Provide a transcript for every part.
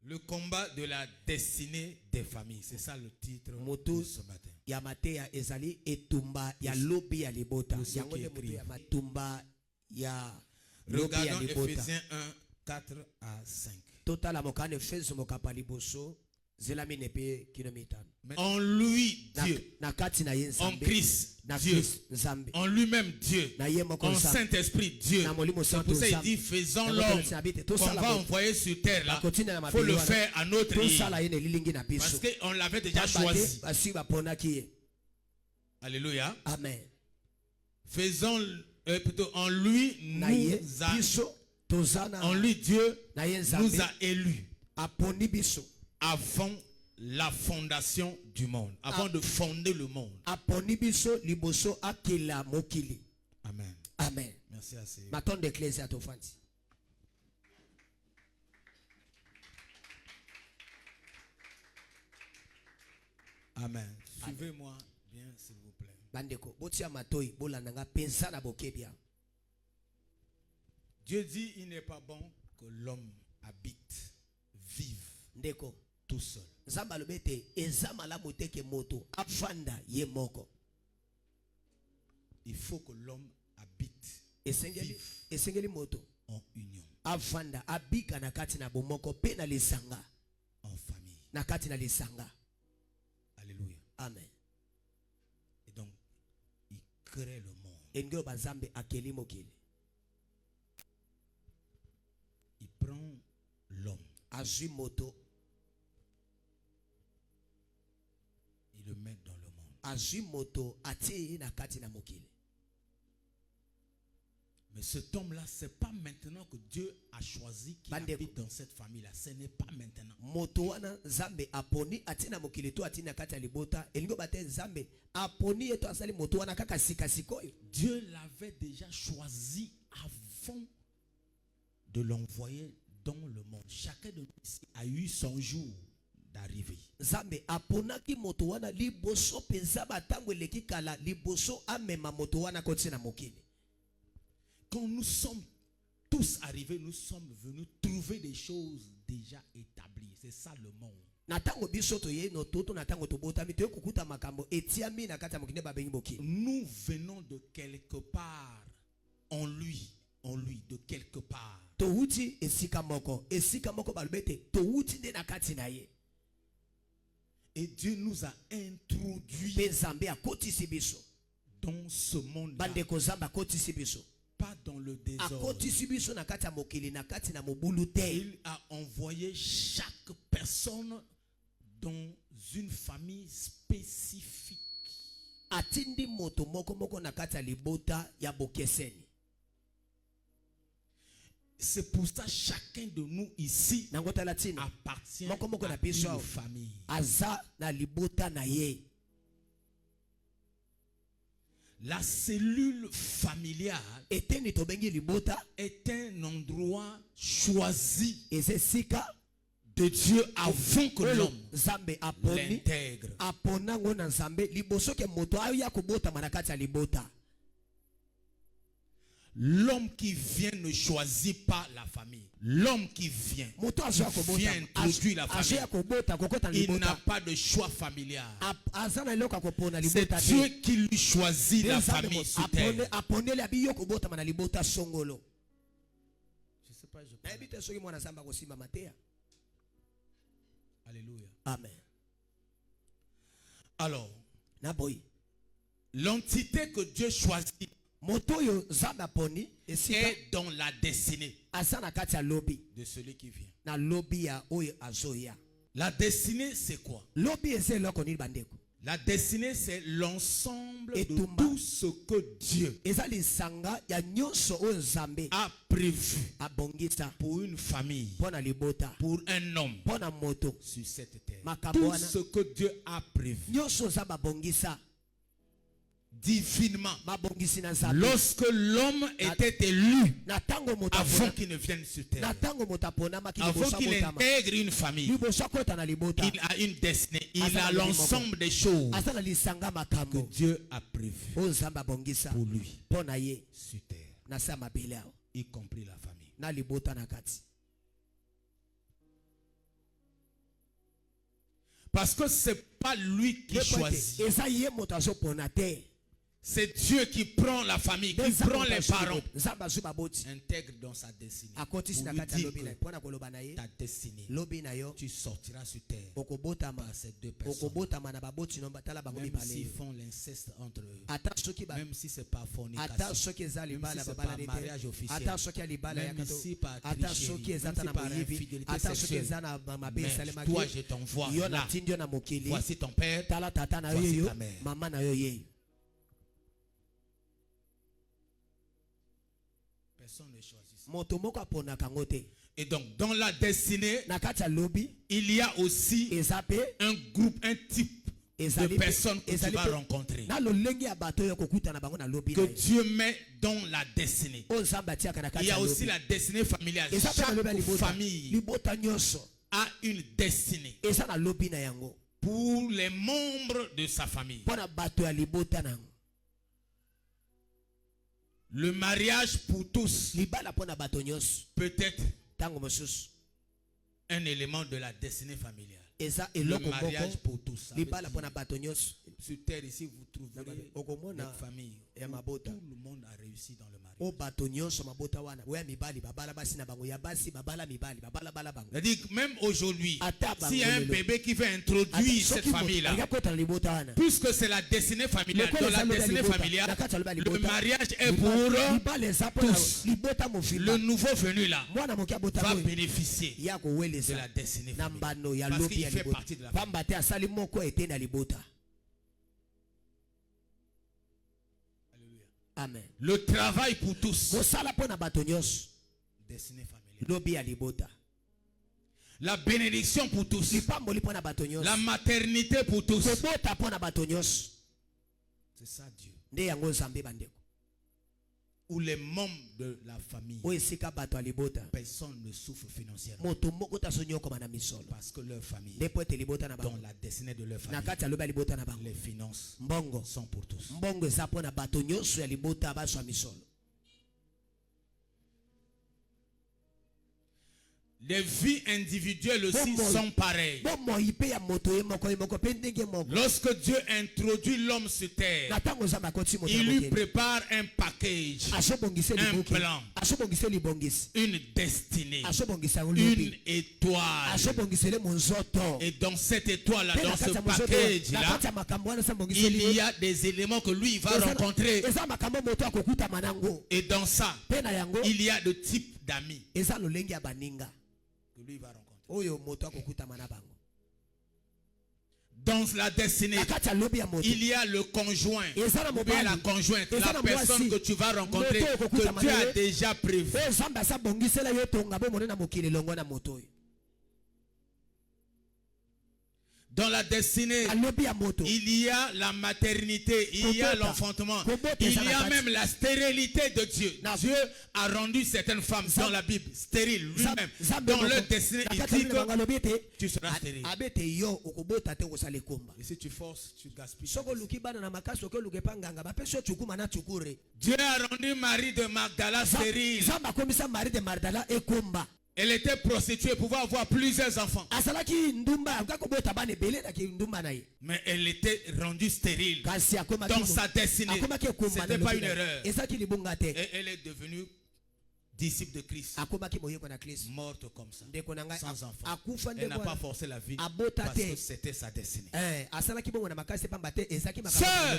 Le combat de la destinée des familles. C'est ça le titre de ce matin. Yamatea ezali etumba ya lobi ya libota. Yango de mutu ya matumba ya lobi ya Regardons libota. Ephésiens 1, 4 à 5. Totala mokane Efeso mokapa liboso zelami nepe kilomita. En lui, Dieu. En Christ, Dieu. En lui-même, Dieu. En Saint-Esprit, Dieu. C'est pour ça qu'il dit, faisons l'homme qu'on va envoyer sur terre là. Il faut le faire à notre ligne. Parce qu'on l'avait déjà choisi. Alléluia. Amen. Faisons plutôt en lui, en lui, Dieu nous a élus avant la fondation du monde, avant de fonder le monde. Amen. Amen. Merci assez. Amen. Suivez-moi bien, s'il vous plaît. Dieu dit il n'est pas bon que l'homme habite, vive tout seul. Il faut que l'homme habite, vive en union, en famille. Alléluia. Amen. Et donc, il crée le monde. Il prend l'homme. Il le met dans le monde. Mais cet homme-là, ce n'est pas maintenant que Dieu a choisi qu'il habite dans cette famille-là. Ce n'est pas maintenant. Dieu l'avait déjà choisi avant de l'envoyer dans le monde. Chacun de nous ici a eu son jour d'arrivée. Quand nous sommes tous arrivés, nous sommes venus trouver des choses déjà établies. C'est ça le monde. Nous venons de quelque part en lui, de quelque part. Et Dieu nous a introduits dans ce monde-là. Pas dans le désordre. Il a envoyé chaque personne dans une famille spécifique. C'est pour ça que chacun de nous ici appartient à une famille. La cellule familiale est un endroit choisi de Dieu avant que l'homme l'intègre. L'homme qui vient ne choisit pas la famille. L'homme qui vient introduire la famille. Il n'a pas de choix familial. C'est Dieu qui lui choisit la famille sur terre. Je sais pas, je parle. Alléluia. Amen. Alors, l'entité que Dieu choisit est dans la destinée de celui qui vient. La destinée, c'est quoi? La destinée, c'est l'ensemble de tout ce que Dieu a prévu pour une famille, pour un homme sur cette terre. Tout ce que Dieu a prévu divinement, lorsque l'homme était élu avant qu'il ne vienne sur terre, avant qu'il intègre une famille, il a une destinée, il a l'ensemble des choses que Dieu a prévues pour lui sur terre, y compris la famille. Parce que c'est pas lui qui choisit. C'est Dieu qui prend la famille, qui prend les parents, intègre dans sa destinée. Pour lui dire que ta destinée, tu sortiras sur terre par ces deux personnes. Même s'ils font l'inceste entre eux, même si ce n'est pas fornication, même si ce n'est pas mariage officiel, même si par tricherie, même si par infidélité sexuelle, mais toi je t'envoie là. Voici ton père, voici ta mère. Personne ne choisit. Et donc, dans la destinée, il y a aussi un groupe, un type de personnes que tu vas rencontrer. Que Dieu met dans la destinée. Il y a aussi la destinée familiale. Chaque famille a une destinée pour les membres de sa famille. Le mariage pour tous peut être un élément de la destinée familiale. Le mariage pour tous. Sur terre ici, vous trouverez une famille où tout le monde a réussi dans le mariage. C'est-à-dire que même aujourd'hui, s'il y a un bébé qui veut introduire cette famille-là, puisque c'est la destinée familiale, dans la destinée familiale, le mariage est pour tous. Le nouveau venu là va bénéficier de la destinée familiale parce qu'il fait partie de la famille. Amen. Le travail pour tous. Destinée familiale. La bénédiction pour tous. La maternité pour tous. C'est ça Dieu. Où les membres de la famille, personne ne souffre financièrement parce que leur famille, dans la destinée de leur famille, les finances sont pour tous. Les vies individuelles aussi sont pareilles. Lorsque Dieu introduit l'homme sur terre, il lui prépare un package, un plan, une destinée, une étoile. Et dans cette étoile-là, dans ce package-là, il y a des éléments que lui va rencontrer. Et dans ça, il y a le type d'amis que lui va rencontrer. Dans la destinée, il y a le conjoint ou bien la conjointe, la personne que tu vas rencontrer, que Dieu a déjà prévu. Dans la destinée, il y a la maternité, il y a l'enfantement, il y a même la stérilité de Dieu. Dieu a rendu certaines femmes dans la Bible stériles lui-même. Dans leur destinée, il dit que tu seras stérile. Et si tu forces, tu gaspilles. Dieu a rendu Marie de Magdala stérile. Elle était prostituée, pouvait avoir plusieurs enfants. Mais elle était rendue stérile dans sa destinée. Ce n'était pas une erreur. Et elle est devenue disciple de Christ, morte comme ça, sans enfant. Elle n'a pas forcé la vie parce que c'était sa destinée. Sœur,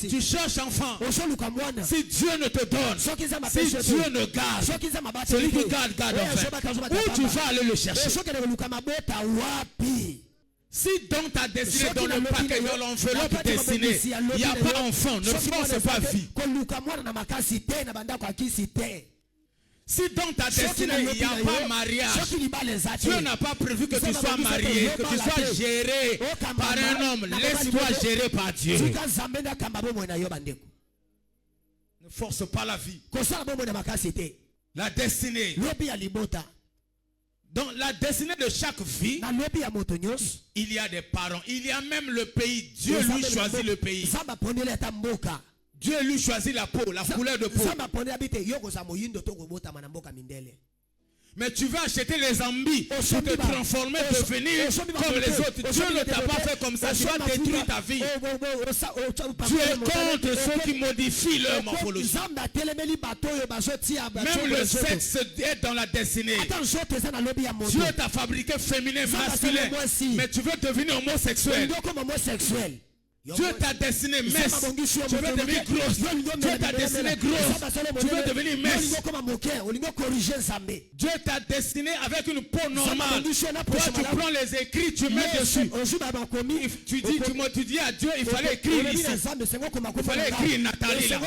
tu cherches enfant. Si Dieu ne te donne, si Dieu ne garde, celui qui garde, garde enfin. Où tu vas aller le chercher? Si dans ta destinée, dans le paquet, dans l'enveloppe destinée, il n'y a pas enfant, ne force pas vie. Si dans ta destinée, il n'y a pas mariage, Dieu n'a pas prévu que tu sois marié, que tu sois géré par un homme. Laisse-toi gérer par Dieu. Ne force pas la vie. La destinée. Dans la destinée de chaque vie, il y a des parents. Il y a même le pays. Dieu lui choisit le pays. Dieu lui choisit la peau, la couleur de peau. Mais tu vas acheter les ambis pour te transformer, devenir comme les autres. Dieu ne t'a pas fait comme ça. Tu vas détruire ta vie. Tu es contre ceux qui modifient leur morphologie. Même le sexe est dans la destinée. Dieu t'a fabriqué féminin, masculin. Mais tu veux devenir homosexuel. Dieu t'a destiné mince, tu veux devenir grosse. Dieu t'a destiné grosse, tu veux devenir mince. Dieu t'a destiné avec une peau normale. Toi tu prends les écrits, tu mets dessus. Tu dis à Dieu, il fallait écrire ici. Il fallait écrire Nathalie là.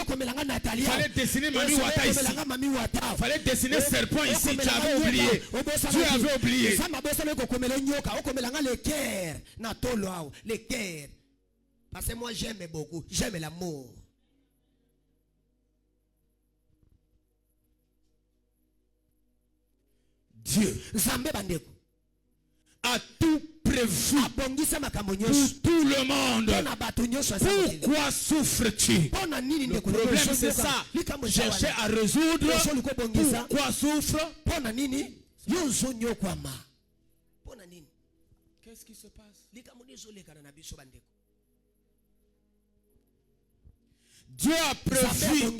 Il fallait dessiner Mami Wata ici. Il fallait dessiner serpent ici. Tu avais oublié. Dieu avait oublié. Parce que moi j'aime beaucoup, j'aime l'amour. Dieu a tout prévu pour tout le monde. Pourquoi souffres-tu? Le problème c'est ça. Chercher à résoudre pourquoi souffre. Qu'est-ce qui se passe? Dieu a prévu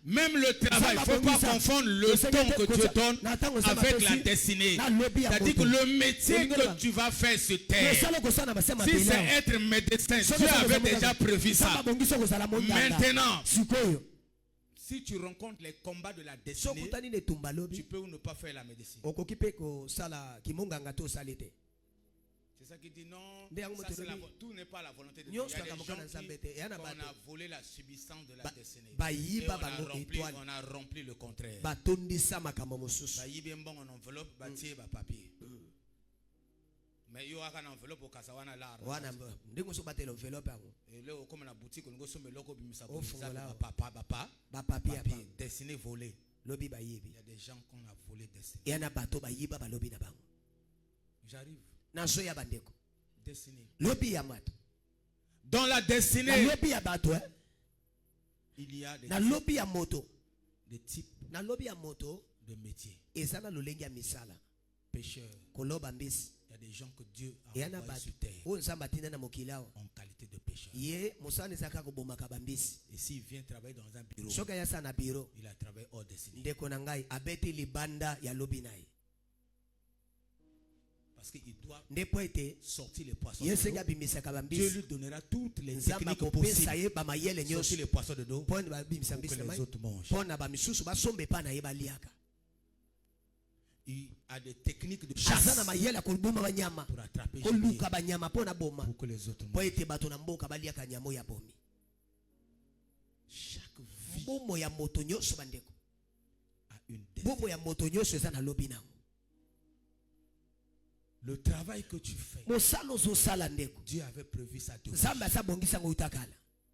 même le travail. Il ne faut pas confondre le temps que Dieu donne avec la destinée. C'est-à-dire que le métier que tu vas faire sur terre, si c'est être médecin, Dieu avait déjà prévu ça. Maintenant, si tu rencontres les combats de la destinée, tu peux ou ne pas faire la médecine. C'est ça qui dit non, ça, tout n'est pas la volonté de Dieu. Il y a des gens qui, on a volé la substance de la destinée. Et on a rempli le contraire. En enveloppe, papier. Mais il y a une enveloppe au Kasawana là. Et là, comme la boutique, on a papier destiné volé. Il y a des gens qu'on a volé destiné. J'arrive. Destinée. Dans la destinée, il y a des types de métiers. Pêcheurs. Il y a des gens que Dieu a envoyés sur terre en qualité de pêcheur. Et s'il vient travailler dans un bureau, il a travaillé hors destinée. Parce qu'il doit sortir les poissons de l'eau. Dieu lui donnera toutes les techniques possibles. Sortir les poissons de l'eau pour que les autres mangent. Il a des techniques de chasse pour attraper pour que les autres mangent. Chaque vie a une destinée. Le travail que tu fais, Dieu avait prévu ça.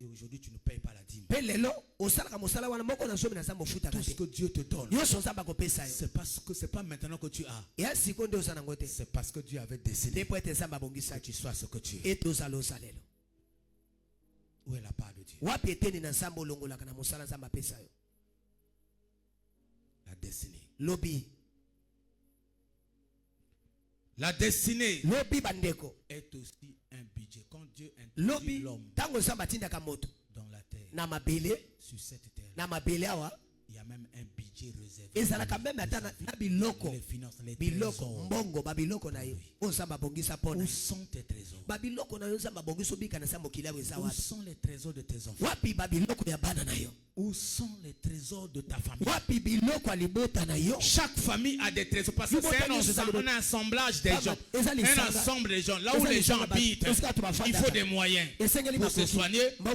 Et aujourd'hui, tu ne payes pas la dîme. Tout ce que Dieu te donne, c'est pas maintenant que tu as. C'est parce que Dieu avait décidé que tu sois ce que tu es. Où est la part de Dieu? La destinée. La destinée est aussi un budget. Quand Dieu introduit l'homme dans la terre, sur cette terre, il y a même un budget réservé. Les finances, les trésors. Où sont tes trésors? Où sont les trésors de tes enfants? Où sont les trésors de ta famille? Chaque famille a des trésors parce que c'est un assemblage des gens. Un ensemble des gens. Là où les gens habitent, il faut des moyens pour se soigner, pour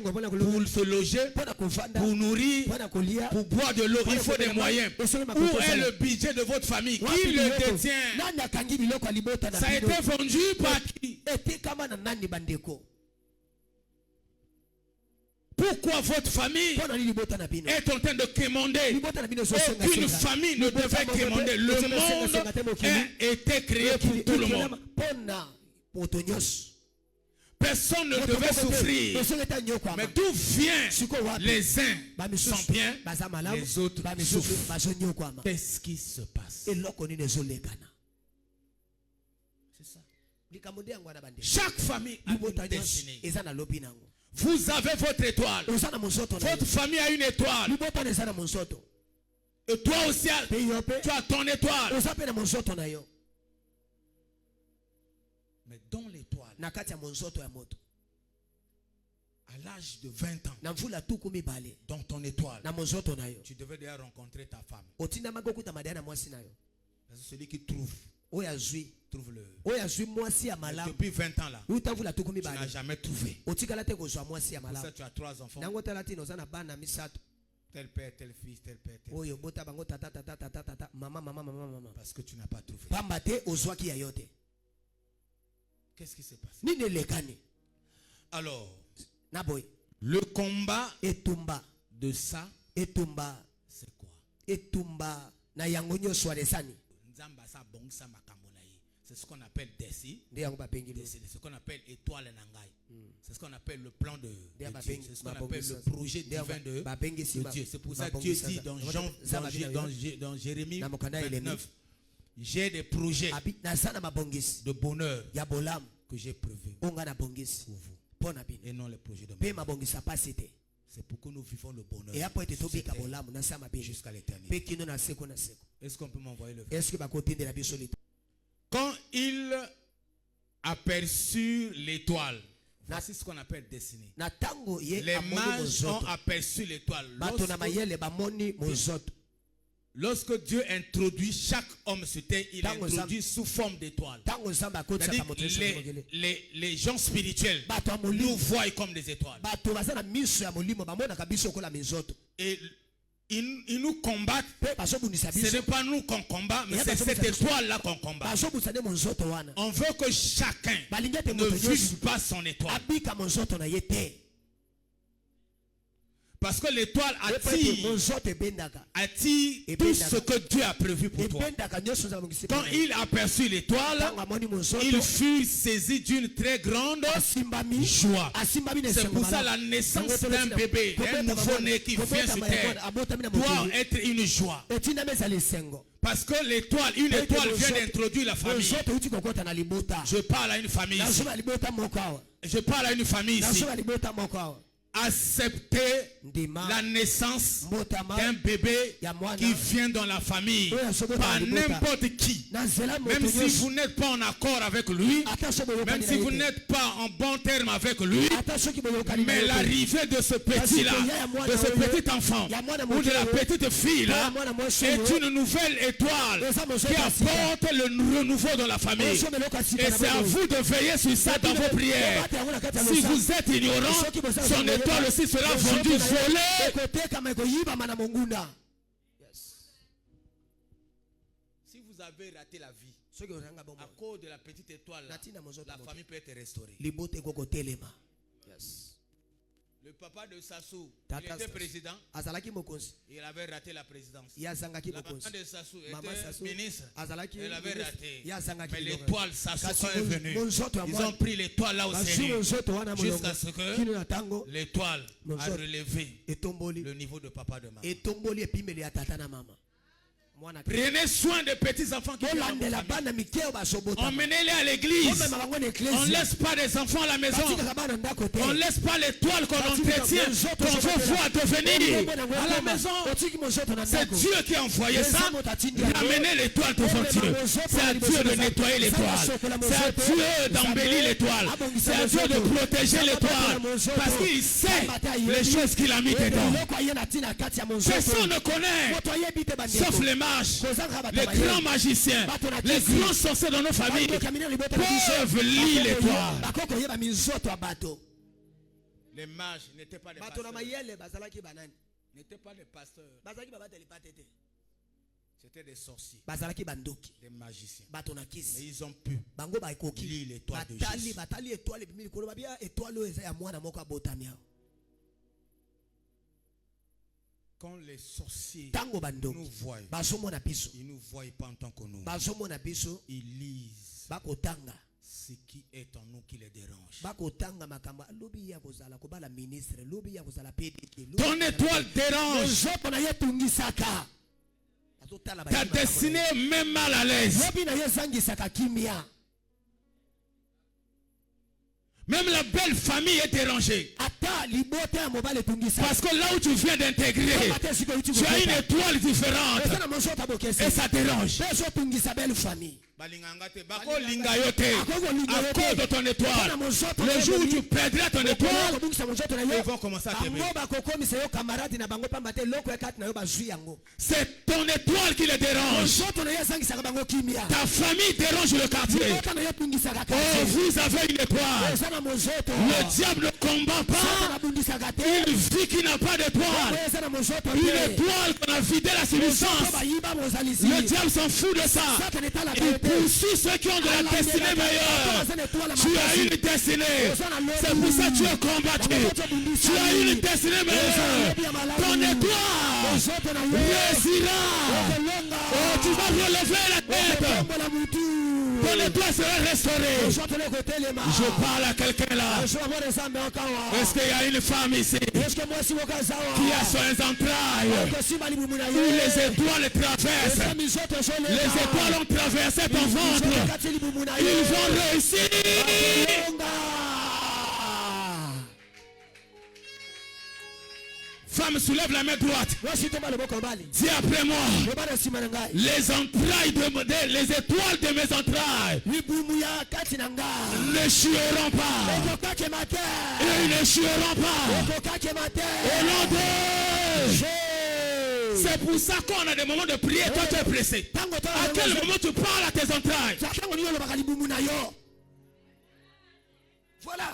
se loger, pour nourrir, pour boire de l'eau. Il faut des moyens. Où est le budget de votre famille? Qui le détient? Ça a été vendu par qui? Pourquoi votre famille est en train de quémander? Aucune famille ne devait quémander. Le monde a été créé pour tout le monde. personne ne devait souffrir. Mais d'où vient les uns sont bien, les autres souffrent. Qu'est-ce qui se passe? C'est ça. Chaque famille a une destinée. Vous avez votre étoile. Votre famille a une étoile. Et toi aussi, tu as ton étoile. Mais dans l'étoile, à l'âge de 20 ans, dans ton étoile, tu devais déjà rencontrer ta femme. Parce que celui qui trouve le. Depuis 20 ans là, tu n'as jamais trouvé. Pour ça, tu as 3 enfants. Tel père, tel fils, tel père, tel fils. Parce que tu n'as pas trouvé. Qu'est-ce qui s'est passé? Alors, le combat de ça, c'est quoi? C'est ce qu'on appelle Desi. C'est ce qu'on appelle étoile Nangai. C'est ce qu'on appelle le plan de Dieu. C'est ce qu'on appelle le projet divin de Dieu. C'est pour ça que Dieu dit dans Jérémie 29, j'ai des projets de bonheur que j'ai prévus pour vous. Et non les projets de malheur. C'est pour que nous vivons le bonheur jusqu'à l'éternité. Est-ce qu'on peut m'envoyer le verset? Quand il aperçut l'étoile, voici ce qu'on appelle destinée. Les mages ont aperçu l'étoile. Lorsque Dieu introduit chaque homme sur terre, il introduit sous forme d'étoile. C'est-à-dire les gens spirituels nous voient comme des étoiles. Et ils nous combattent. Ce n'est pas nous qu'on combat, mais c'est cette étoile-là qu'on combat. On veut que chacun ne vive pas son étoile. Parce que l'étoile attire tout ce que Dieu a prévu pour toi. Quand il aperçut l'étoile, il fut saisi d'une très grande joie. C'est pour ça la naissance d'un bébé, d'un nouveau-né qui vient sur terre, doit être une joie. Parce que l'étoile, une étoile vient d'introduire la famille. Je parle à une famille ici. Je parle à une famille ici. Accepter la naissance d'un bébé qui vient dans la famille par n'importe qui, même si vous n'êtes pas en accord avec lui, même si vous n'êtes pas en bon terme avec lui, mais l'arrivée de ce petit là, de ce petit enfant ou de la petite fille là est une nouvelle étoile qui apporte le renouveau dans la famille. Et c'est à vous de veiller sur ça dans vos prières. Si vous êtes ignorant, son étoile aussi sera vendu, volé. Si vous avez raté la vie à cause de la petite étoile, la famille peut être restaurée. Le papa de Sassou, il était président. Il avait raté la présidence. La maman de Sassou était ministre. Elle avait raté. Mais l'étoile Sassou quand est venue, ils ont pris l'étoile là au Seigneur. Jusqu'à ce que l'étoile a relevé le niveau de papa de maman. Prenez soin des petits enfants qui viennent. Emmenez-les à l'église. On ne laisse pas des enfants à la maison. On ne laisse pas l'étoile qu'on entretient, qu'on veut voir devenir à la maison. C'est Dieu qui a envoyé ça. Ramenez l'étoile devant Dieu. C'est à Dieu de nettoyer l'étoile. C'est à Dieu d'embellir l'étoile. C'est à Dieu de protéger l'étoile. Parce qu'il sait les choses qu'il a mis dedans. Personne ne connaît, sauf les mages. Les grands magiciens, les grands sorciers dans nos familles peuvent lire l'étoile. Les mages n'étaient pas des pasteurs. N'étaient pas des pasteurs. C'était des sorciers, des magiciens. Mais ils ont pu lire l'étoile de Jésus. Quand les sorciers nous voient, ils nous voient pas en tant que nous. Ils lisent Ce qui est en nous qui les dérange. Ton étoile dérange. Ta destinée est même mal à l'aise. Même la belle famille est dérangée. Parce que là où tu viens d'intégrer, tu as une étoile différente. Et ça dérange. À cause de ton étoile, le jour où tu perdras ton étoile, ils vont commencer à t'aimer. C'est ton étoile qui les dérange. Ta famille dérange le quartier. Oh, vous avez une étoile. Le diable ne combat pas une vie qui n'a pas d'étoile. Une étoile qu'on a vidé la substance. Le diable s'en fout de ça. Il poursuit ceux qui ont de la destinée meilleure. Tu as une destinée. C'est pour ça que tu es combattu. Tu as une destinée meilleure. Ton étoile réussira. Oh, tu vas relever la tête. Ton étoile sera restaurée. Je parle à quelqu'un là. Est-ce qu'il y a une femme ici qui a sur les entrailles où les étoiles traversent? Les étoiles ont traversé ton ventre. Ils vont réussir. Femme, soulève la main droite. Dis après moi. Les entrailles les étoiles de mes entrailles n'échoueront pas. Ils n'échoueront pas. Au nom de... C'est pour ça qu'on a des moments de prière. Toi tu es pressé. À quel moment tu parles à tes entrailles? Voilà.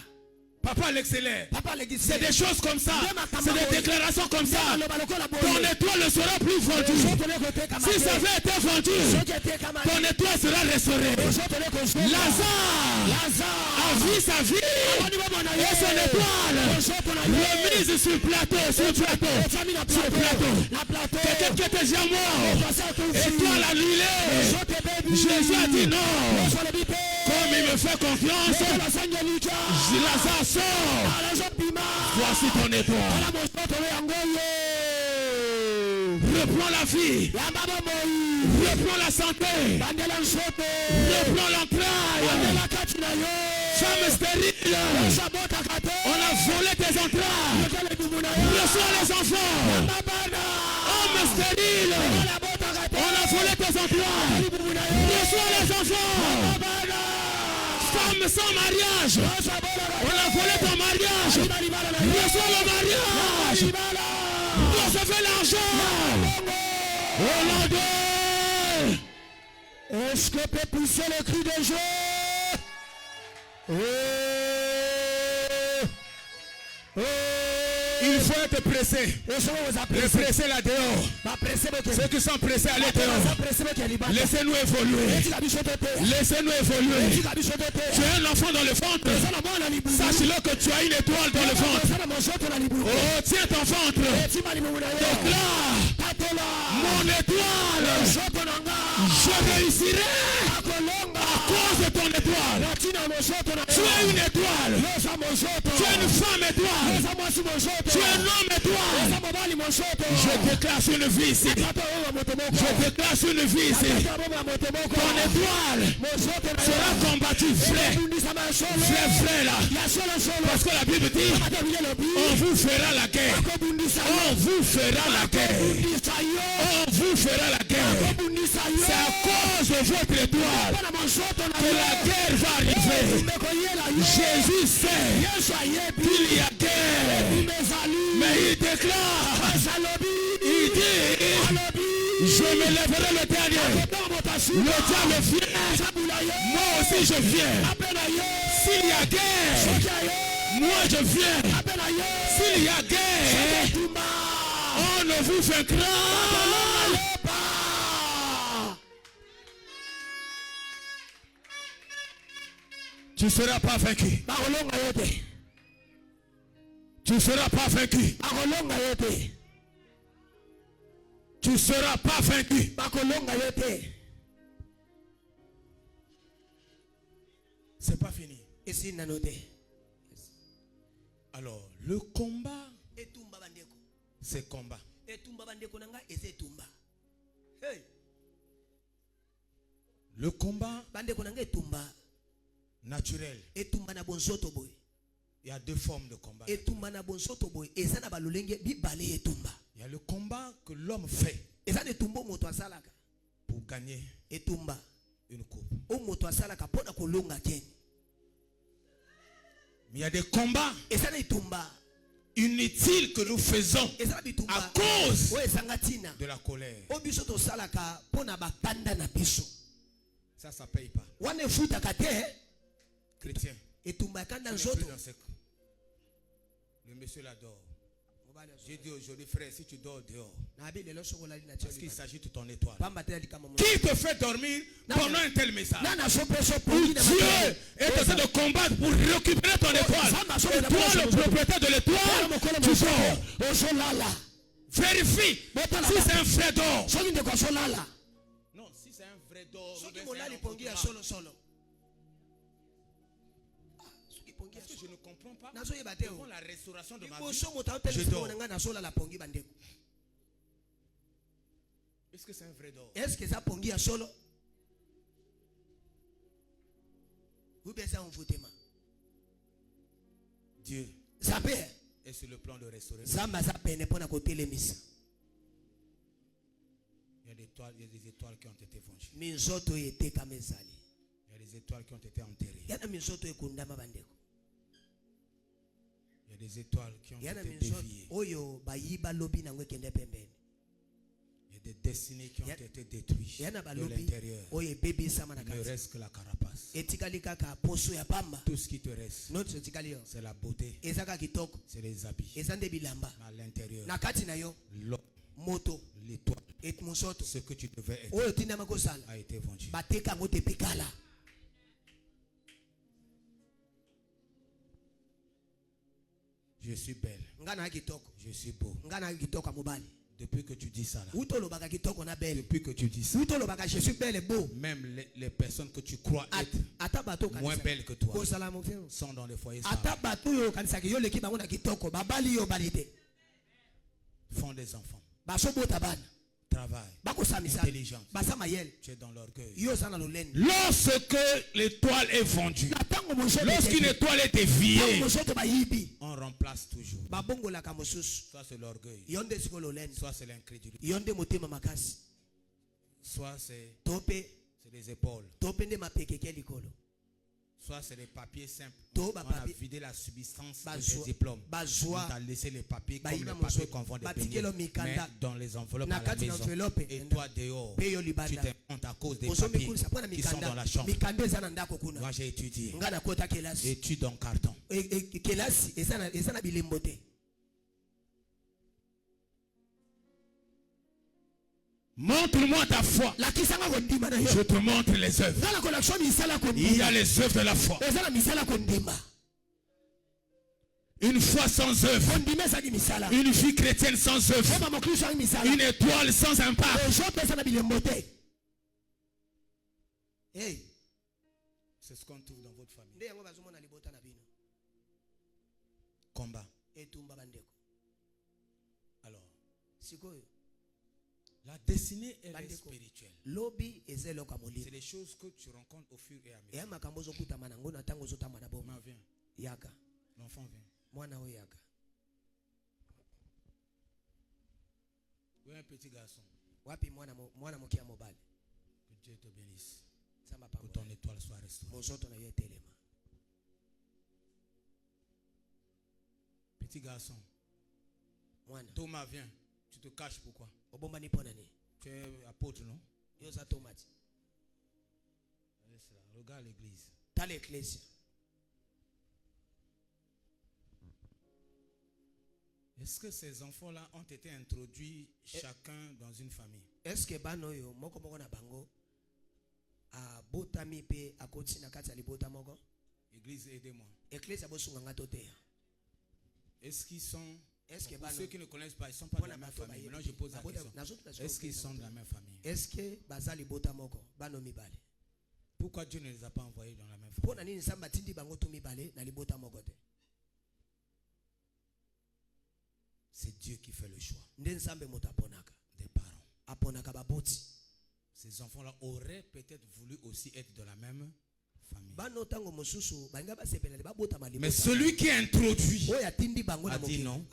Papa l'excellent. C'est des choses comme ça. C'est des déclarations comme ça. Ton étoile ne sera plus vendue. Si ça avait été vendu, ton étoile sera restaurée. Lazare a vu sa vie et son étoile remise sur le plateau. Quelqu'un qui était déjà mort, étoile annulée. Jésus a dit non. Comme il me fait confiance, Lazare sort. Voici ton étoile. Reprends la vie. Reprends la santé. Reprends l'entraille. Femme stérile. On a volé tes entrailles. Reçois les enfants. Homme stérile. On a volé tes entrailles. Reçois les enfants. Femme sans mariage, on a volé ton mariage. Reçois le mariage. Recevez l'argent. Au nom de... Est-ce que peut pousser le cri de joie? Il faut être pressé. Pressé là dehors. Ceux qui sont pressés à l'intérieur. Laissez-nous évoluer. Laissez-nous évoluer. Tu es un enfant dans le ventre. Sache-le que tu as une étoile dans le ventre. Oh, tiens ton ventre. Déclare. Mon étoile. Je réussirai. À cause de ton étoile. Tu es une étoile. Tu es une femme étoile. Tu es un homme étoile. Je déclare sur une vie ici. Je déclare sur une vie ici. Ton étoile sera combattue, frère. Frère là. Parce que la Bible dit, on vous fera la guerre. On vous fera la guerre. On vous fera la guerre. C'est à cause de votre étoile que la guerre va arriver. Jésus sait qu'il y a guerre. Mais il déclare, il dit, je me lèverai le dernier. Le diable vient, moi aussi je viens. S'il y a guerre, moi je viens. S'il y a guerre, on ne vous vaincra. Tu ne seras pas vaincu. Tu ne seras pas vaincu. Tu ne seras pas vaincu. Alors, le combat, c'est combat. Le combat naturel. Il y a deux formes de combat. Il y a le combat que l'homme fait pour gagner une coupe. Mais il y a des combats inutiles que nous faisons à cause de la colère. Ça ne paye pas. Chrétien. Le monsieur l'adore. J'ai dit aujourd'hui, frère, si tu dors dehors, parce qu'il s'agit de ton étoile. Qui te fait dormir pendant un tel message? Où Dieu est en train de combattre pour récupérer ton étoile. Et toi, le propriétaire de l'étoile, tu sors. Vérifie si c'est un vrai d'or. Non, si c'est un vrai d'or. Parce que je ne comprends pas devant la restauration de ma vie, je dors. Est-ce que c'est un vrai d'or? Est-ce que ça pongi à solo? Vous baissez en foutement. Dieu est sur le plan de restaurer. Il y a des étoiles qui ont été vengées. Il y a des étoiles qui ont été enterrées. Il y a des étoiles qui ont été déviées. Il y a des destinées qui ont été détruites de l'intérieur. Il ne reste que la carapace. Tout ce qui te reste, c'est la beauté, c'est les habits. Mais à l'intérieur, l'homme, l'étoile, ce que tu devais être, a été vendu. Je suis belle. Je suis beau. Depuis que tu dis ça là. Depuis que tu dis ça. Je suis belle et beau. Même les personnes que tu crois être moins belles que toi sont dans les foyers. Font des enfants. Travail, intelligence. Tu es dans l'orgueil. Lorsque l'étoile est vendue, lorsqu'une étoile est déviée, on remplace toujours. Soit c'est l'orgueil, soit c'est l'incrédulité, soit c'est les épaules, soit c'est les papiers simples. On a vidé la substance des diplômes. On a laissé les papiers comme les papiers qu'on vend des beignets, mais dans les enveloppes à la maison. Et toi dehors, tu t'inventes à cause des papiers qui sont dans la chambre. Moi j'ai étudié. Études en carton. Montre-moi ta foi. Je te montre les œuvres. Il y a les œuvres de la foi. Une foi sans œuvre. Une vie chrétienne sans œuvre. Une étoile sans impact. C'est ce qu'on trouve dans votre famille. Combat. Alors, la destinée est spirituelle. C'est les choses que tu rencontres au fur et à mesure. L'enfant vient. L'enfant vient. Oui, un petit garçon. Que Dieu te bénisse. Que ton étoile soit restaurée. Petit garçon. Thomas vient. Tu te caches pourquoi? Tu es apôtre, non? Regarde l'église. Est-ce que ces enfants-là ont été introduits chacun dans une famille? Est-ce que Église, aidez-moi. Est-ce qu'ils sont... Pour ceux qui ne connaissent pas, ils ne sont pas de la même famille. Maintenant, je pose la question. Est-ce qu'ils sont de la même famille? Pourquoi Dieu ne les a pas envoyés dans la même famille? C'est Dieu qui fait le choix des parents. Ces enfants-là auraient peut-être voulu aussi être de la même famille. Mais celui qui a introduit a dit non.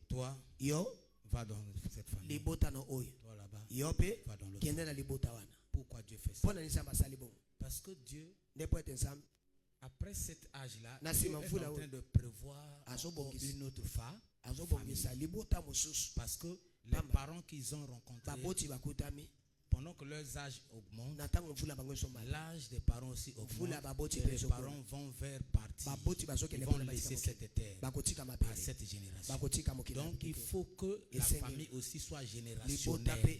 Toi, va dans cette famille. Toi là-bas, va dans l'autre. Pourquoi Dieu fait ça? Parce que Dieu, après cet âge-là, Dieu est en train de prévoir une autre famille. Parce que les parents qu'ils ont rencontrés, pendant que leurs âges augmentent, l'âge des parents aussi augmente. Et les parents vont vers partir. Ils vont laisser cette terre à cette génération. Donc il faut que la famille aussi soit générationnelle.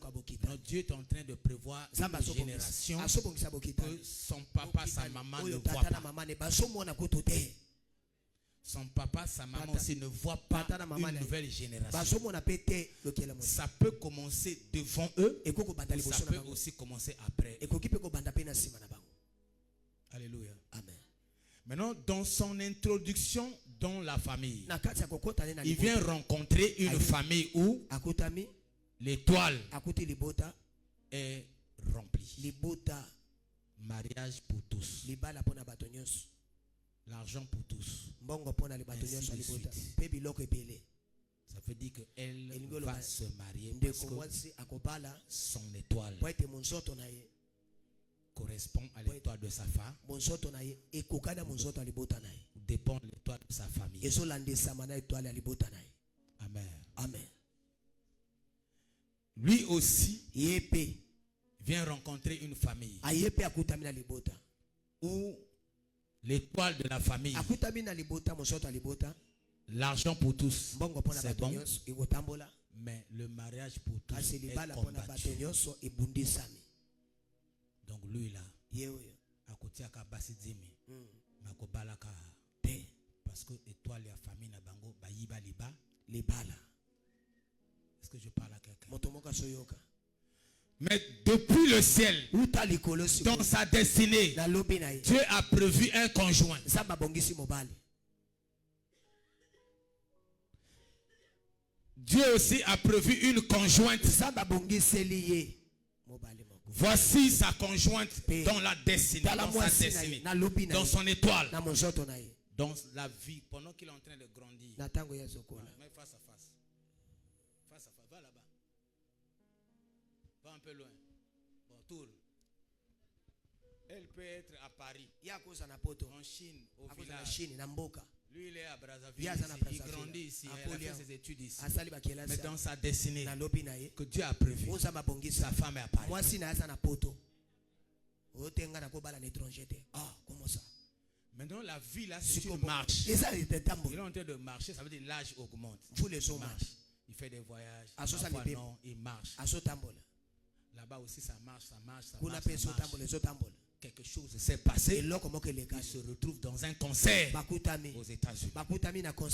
Donc Dieu est en train de prévoir une génération que son papa, sa maman ne voient pas. Son papa, sa maman aussi ne voient pas une nouvelle génération. Ça peut commencer devant eux, ou ça peut aussi commencer après. Alléluia. Amen. Maintenant, dans son introduction dans la famille, il vient rencontrer une famille où l'étoile est remplie. Mariage pour tous. L'argent pour tous. Ainsi de suite. Ça veut dire qu'elle va se marier parce que son étoile correspond à l'étoile de sa femme, dépend de l'étoile de sa famille. Amen. Amen. Lui aussi vient rencontrer une famille où l'étoile de la famille, l'argent pour tous, c'est bon, mais le mariage pour tous est combattu. Donc lui là, à côté à Kabasidimi, Makobalaka, parce que l'étoile de la famille n'a bango bayiba liba. Est-ce que je parle à quelqu'un? Mais depuis le ciel, dans sa destinée, Dieu a prévu un conjoint. Dieu aussi a prévu une conjointe. Voici sa conjointe dans la destinée, dans sa destinée, dans son étoile, dans la vie, pendant qu'il est en train de grandir. Voilà, mais face à face. Face à face, va là-bas. Va un peu loin. Bon, tourne. Elle peut être à Paris, en Chine, au village. Lui, il est à Brazzaville, il grandit ici, il a fait ses études ici. Mais dans sa destinée, que Dieu a prévu, sa femme est à Paris. Maintenant, la vie là, c'est une marche. Il est en train de marcher, ça veut dire l'âge augmente. Il marche. Il fait des voyages. Parfois non, il marche. Là-bas aussi, ça marche. Quelque chose s'est passé. Il se retrouve dans un concert aux États-Unis. Je ne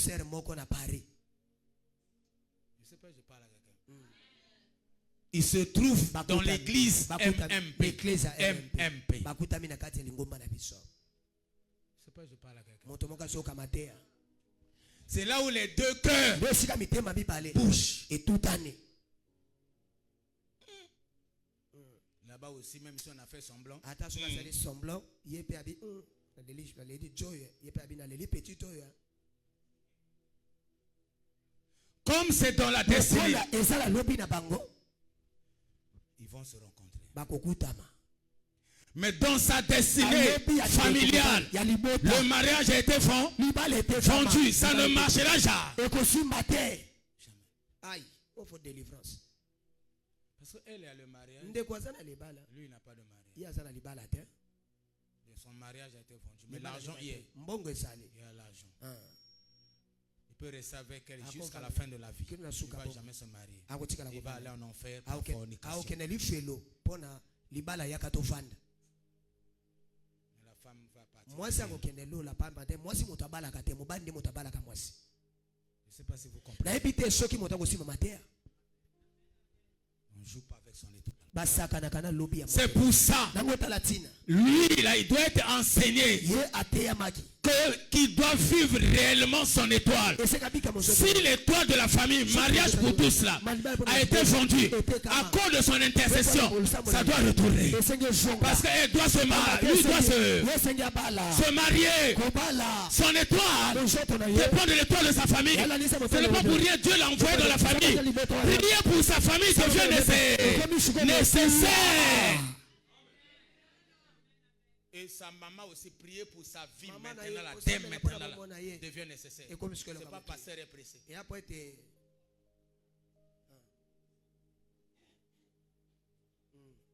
sais pas, je parle à quelqu'un. Il se trouve dans l'église MMP. Je ne sais pas, je parle à quelqu'un. C'est là où les deux cœurs bougent. Là-bas aussi, même si on a fait semblant. Comme c'est dans la destinée, ils vont se rencontrer. Mais dans sa destinée familiale, le mariage a été vendu. Ça ne marchera jamais. Aïe, il faut délivrance. Parce qu'elle est à le mariage. Lui, il n'a pas de mariage. Et son mariage a été vendu. Mais l'argent y est. Il y a l'argent. Il peut rester avec elle jusqu'à la fin de la vie. Il ne va jamais se marier. Il va aller en enfer pour fornication. Mais la femme va partir. Je ne sais pas si vous comprenez. On ne joue pas avec son étoile. C'est pour ça, lui, là, il doit être enseigné qu'il doit vivre réellement son étoile. Si l'étoile de la famille, mariage pour tous là, a été vendue à cause de son intercession, ça doit retourner. Parce qu'il doit se marier, lui doit se marier. Son étoile dépend de l'étoile de sa famille. Ce n'est pas pour rien Dieu l'a envoyé dans la famille. Prier pour sa famille devient nécessaire. Et sa maman aussi, prier pour sa vie maintenant, dès maintenant, devient nécessaire. Ce n'est pas passer et pressé.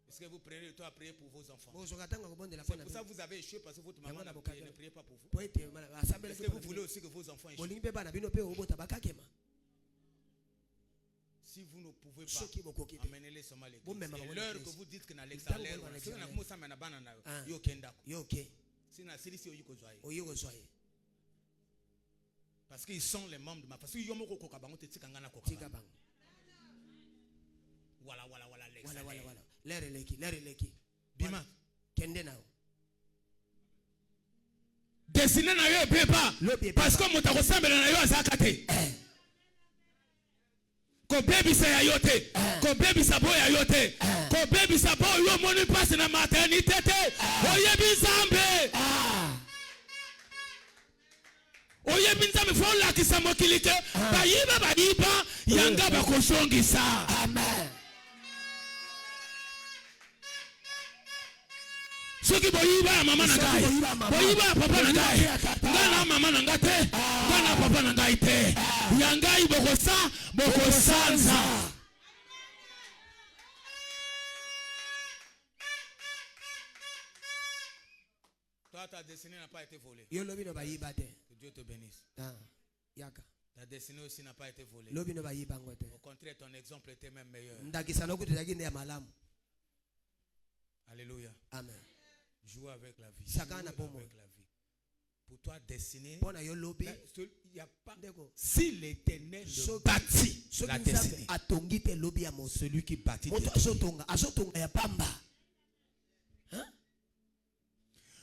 Est-ce que vous prenez le temps à prier pour vos enfants? C'est pour ça que vous avez échoué parce que votre maman ne priez pas pour vous. Est-ce que vous voulez aussi que vos enfants échouent? Si vous ne pouvez pas, amenez-les seulement à l'église. C'est l'heure que vous dites que dans l'extérieur, parce qu'ils sont les membres de ma famille. Voilà, Bima. Dessiner na yo beba parce que moto ressemble na yo azakate. Ko baby sa yote, ko baby sa boy yote, ko baby sa boy yo moni passe na maternité te. Oyebi Nzambe. Oyebi Nzambe fo la kisamo kilike. Bayiba yanga bakoshongisa. Amen. Soki boyiba mama na ngai, boyiba papa na ngai, ngana mama na ngai te, ngana papa na ngai te, yangai bokosanza. Toi, ta destinée n'a pas été volée. Que Dieu te bénisse. Ta destinée aussi n'a pas été volée. Au contraire, ton exemple était même meilleur. Alléluia. Amen. Joue avec la vie. Pour toi, destiné. Il y a pas. Si l'Éternel bâtit la destinée, celui qui bâtit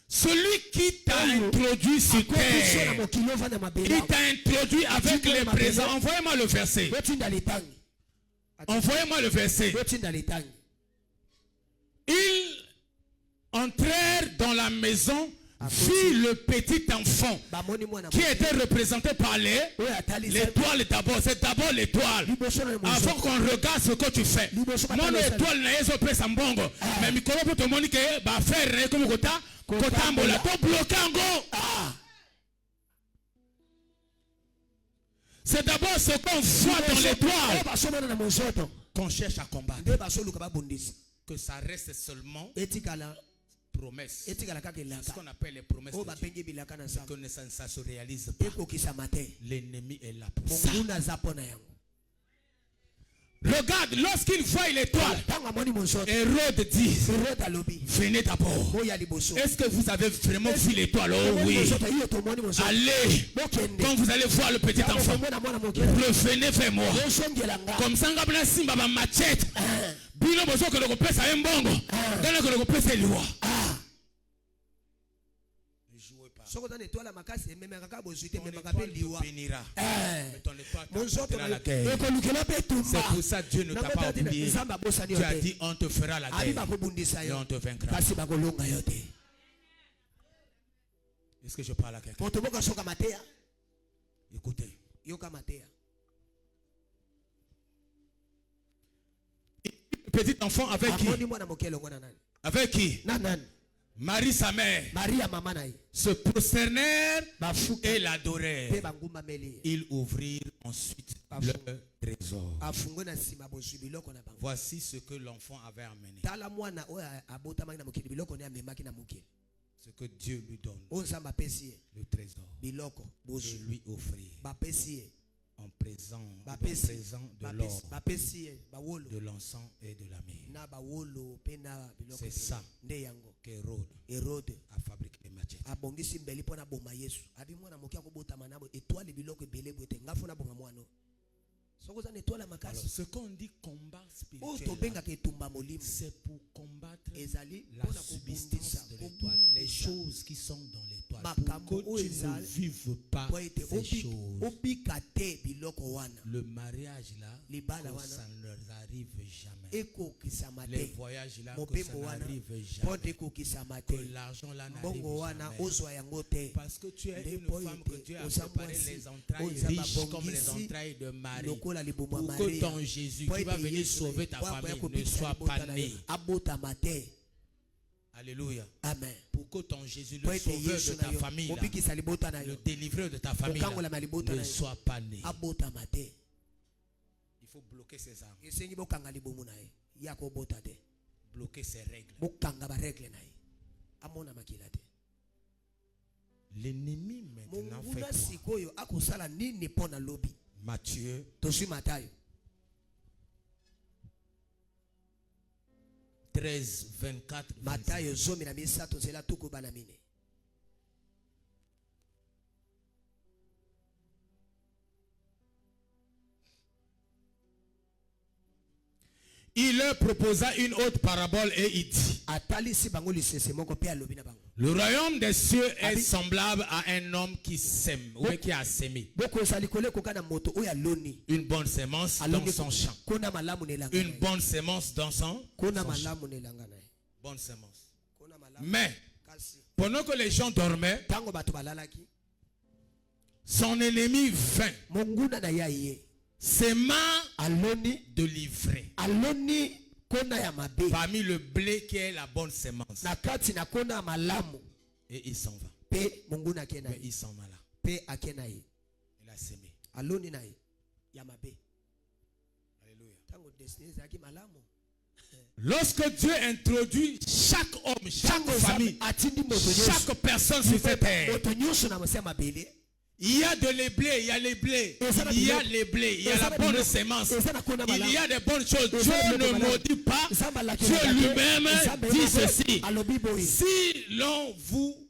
celui qui t'a introduit sur terre, il t'a introduit avec les présents. Envoyez-moi le verset. Envoyez-moi le verset. Ils entrèrent dans la maison, virent le petit enfant qui était représenté par l'étoile d'abord. C'est d'abord l'étoile. Avant qu'on regarde ce que tu fais. Mon étoile n'est pas prêt à mbongo. Mais mi kolo poto moni ke ba faire comme kota kotambola to bloquer ngo. C'est d'abord ce qu'on voit dans l'étoile qu'on cherche à combattre. Que ça reste seulement promesse. Ce qu'on appelle les promesses de Dieu. Que ça ne se réalise pas. L'ennemi est là pour ça. Regarde, lorsqu'il voit l'étoile, Hérode dit, venez d'abord. Est-ce que vous avez vraiment vu l'étoile? Oh oui. Allez, quand vous allez voir le petit enfant, revenez vers moi. Comme ça, on va simba ma machette. Bino bozo que le pesa mbongo. Dana que le pesa liwa. C'est pour ça que Dieu ne t'a pas oublié. Tu as dit on te fera la guerre et on te vaincra. Est-ce que je parle à quelqu'un? Écoutez. Petit enfant avec qui? Avec qui? Marie sa mère se prosternèrent et l'adorèrent. Ils ouvrirent ensuite leur trésor. Voici ce que l'enfant avait amené. Ce que Dieu lui donne. Le trésor. Et lui offrir. En présent de l'or, de l'encens et de la myrrhe. C'est ça qu'Hérode a fabriqué les machettes. Alors, ce qu'on dit combat spirituel, c'est pour combattre la subsistance de l'étoile, les choses qui sont dans l'étoile, pour que tu ne vives pas ces choses. Le mariage là, que ça ne leur arrive jamais. Les voyages là, que ça n'arrive jamais. Que l'argent là n'arrive jamais. Parce que tu es une femme que Dieu a préparé les entrailles riches comme les entrailles de Marie. Pour que ton Jésus qui va venir sauver ta famille ne soit pas né. Alléluia. Amen. Pour que ton Jésus, le sauveur de ta famille, là, le délivreur de ta famille, là, ne soit pas né. Il faut bloquer ses armes. Bloquer ses règles. L'ennemi maintenant fait quoi? Matthieu 13, 24, 25. Il leur proposa une autre parabole et il dit: le royaume des cieux est semblable à un homme qui sème, ou qui a sémé une bonne sémence dans son champ. Une bonne sémence dans son champ. Bonne sémence. Mais pendant que les gens dormaient, son ennemi vint, s'aimant de livrer parmi le blé qui est la bonne sémence. Et il s'en va. Mais il s'en va là. Il a sémé. Alléluia. Lorsque Dieu introduit chaque homme, chaque famille, chaque personne sur cette terre, il y a les blés, il y a les blés, il y a les blés, il y a la bonne sémence, il y a des bonnes choses. Dieu ne maudit pas. Dieu lui-même dit ceci: si l'on vous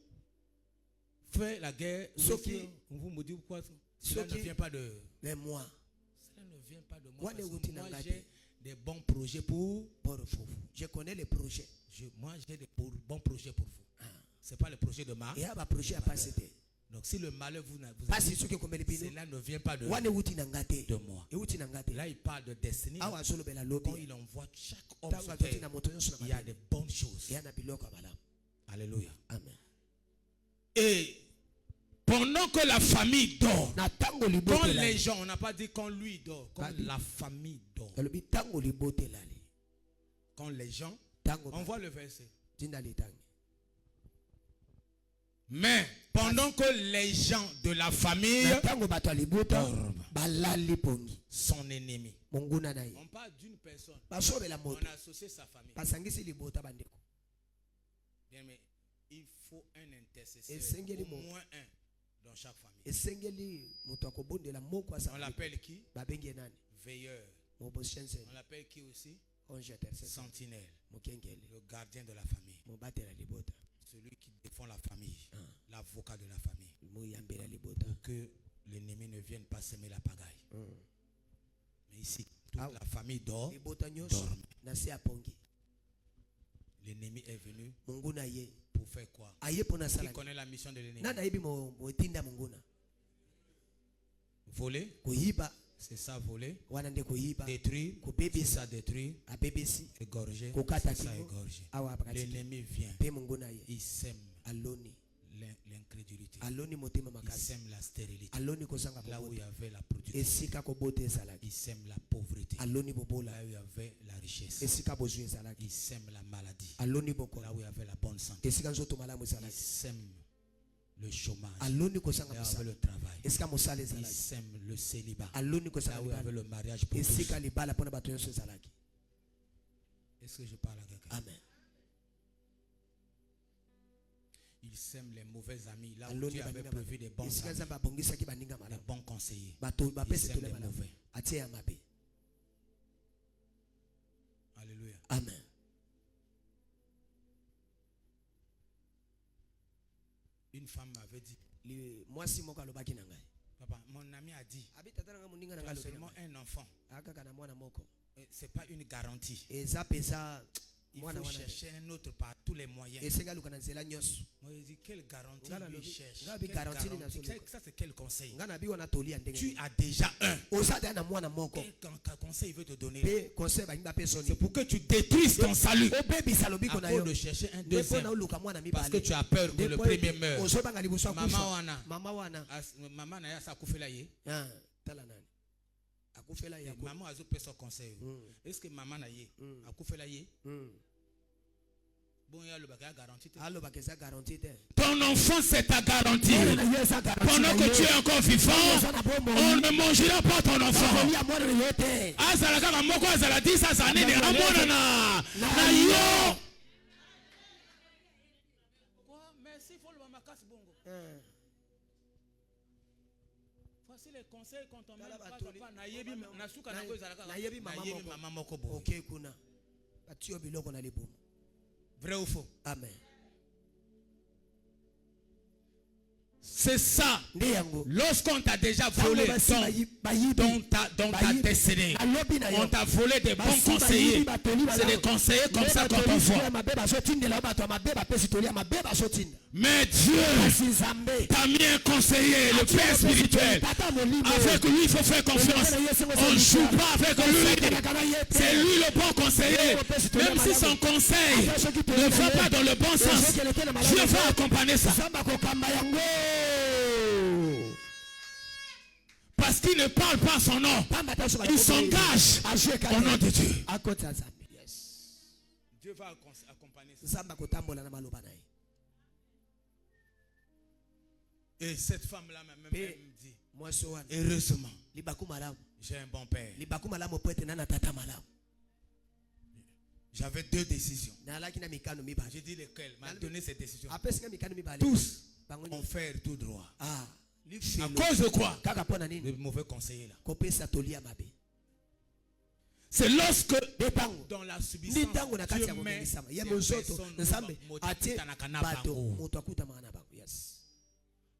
fait la guerre, on vous maudit pourquoi? Cela ne vient pas de moi. Cela ne vient pas de moi. Moi j'ai des bons projets pour vous. Je connais les projets. Moi j'ai des bons projets pour vous. Ce n'est pas le projet de ma. Donc si le malheur vous arrive, cela ne vient pas de moi. Là il parle de destinée. Quand il envoie chaque homme sur terre, il y a des bonnes choses. Alléluia. Amen. Et pendant que la famille dort, quand les gens, on n'a pas dit quand lui dort, quand la famille dort. Quand les gens, on voit le verset. Mais pendant que les gens de la famille dorment, son ennemi. On parle d'une personne. On a associé sa famille. Bien, mais il faut un intercesseur, au moins un dans chaque famille. On l'appelle qui? Veilleur. On l'appelle qui aussi? Sentinelle. Le gardien de la famille. Celui qui défend la famille. L'avocat de la famille. Pour que l'ennemi ne vienne pas semer la pagaille. Mais ici, toute la famille dort. L'ennemi est venu pour faire quoi? Qui connaît la mission de l'ennemi? Voler. C'est ça, voler. Détruire. C'est ça, détruire. Égorger. C'est ça, égorger. L'ennemi vient. Il sème l'incrédulité. Il sème la stérilité. Là où il y avait la production. Il sème la pauvreté. Là où il y avait la richesse. Il sème la maladie. Là où il y avait la bonne santé. Il sème le chômage. Là où il y avait le travail. Il sème le célibat. Là où il y avait le mariage pour tous. Est-ce que je parle à quelqu'un? Amen. Il sème les mauvais amis. Là où Dieu avait prévu des bons amis, des bons conseillers. Il sème les mauvais. Alléluia. Amen. Une femme m'avait dit, Papa, mon ami a dit, seulement un enfant. C'est pas une garantie. Il faut chercher un autre par tous les moyens. Moi, je dis, quelle garantie lui cherche? Ça, c'est quel conseil? Tu as déjà un. Quel conseil il veut te donner? C'est pour que tu détruises ton salut. À cause de chercher un deuxième. Parce que tu as peur que le premier meure. Maman n'a pas coupé la yé. Maman a fait son conseil. Est-ce que maman n'a pas coupé la yé? Ton enfant, c'est ta garantie. Pendant que tu es encore vivant, on ne mangera pas ton enfant. Merci, il faut le mamakas bongo. Voici les conseils quand on met papa nayebi nasuka nango ezalaka nayebi mama moko bo. OK kuna. Batio biloko na libumu. Vrai ou faux? Amen. C'est ça. Lorsqu'on t'a déjà volé dans ta destinée, on t'a volé des bons conseillers. C'est des conseillers comme ça qu'on t'envoie. Mais Dieu t'a mis un conseiller, le Père spirituel. Avec lui, il faut faire confiance. On ne joue pas avec lui. C'est lui le bon conseiller. Même si son conseil ne va pas dans le bon sens, Dieu va accompagner ça. Parce qu'il ne parle pas son nom. Il s'engage au nom de Dieu. Dieu va accompagner ça. Et cette femme-là même me dit, heureusement, j'ai un bon père. J'avais deux décisions. J'ai dit lesquelles? M'a donné ces décisions. Tous ont fait tout droit. À cause de quoi? Le mauvais conseiller là. C'est lorsque dans la subissance Dieu met des personnes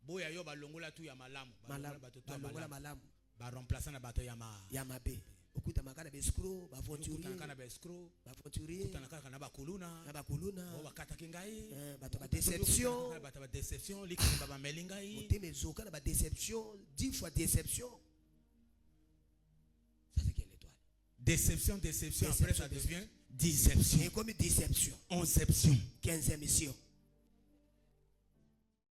boya yo balongola tu ya malamu ba remplacer na bato ya mabe okuta makana beskro ba vonturier kana beskro ba vonturier okuta nakana ba kuluna o bakata kingai bato ba déception likini ba melingai oteme zoka na ba déception 10 fois déception. Ça c'est quelle étoile? Déception après ça devient déception. Et comme déception 11e 15e mission.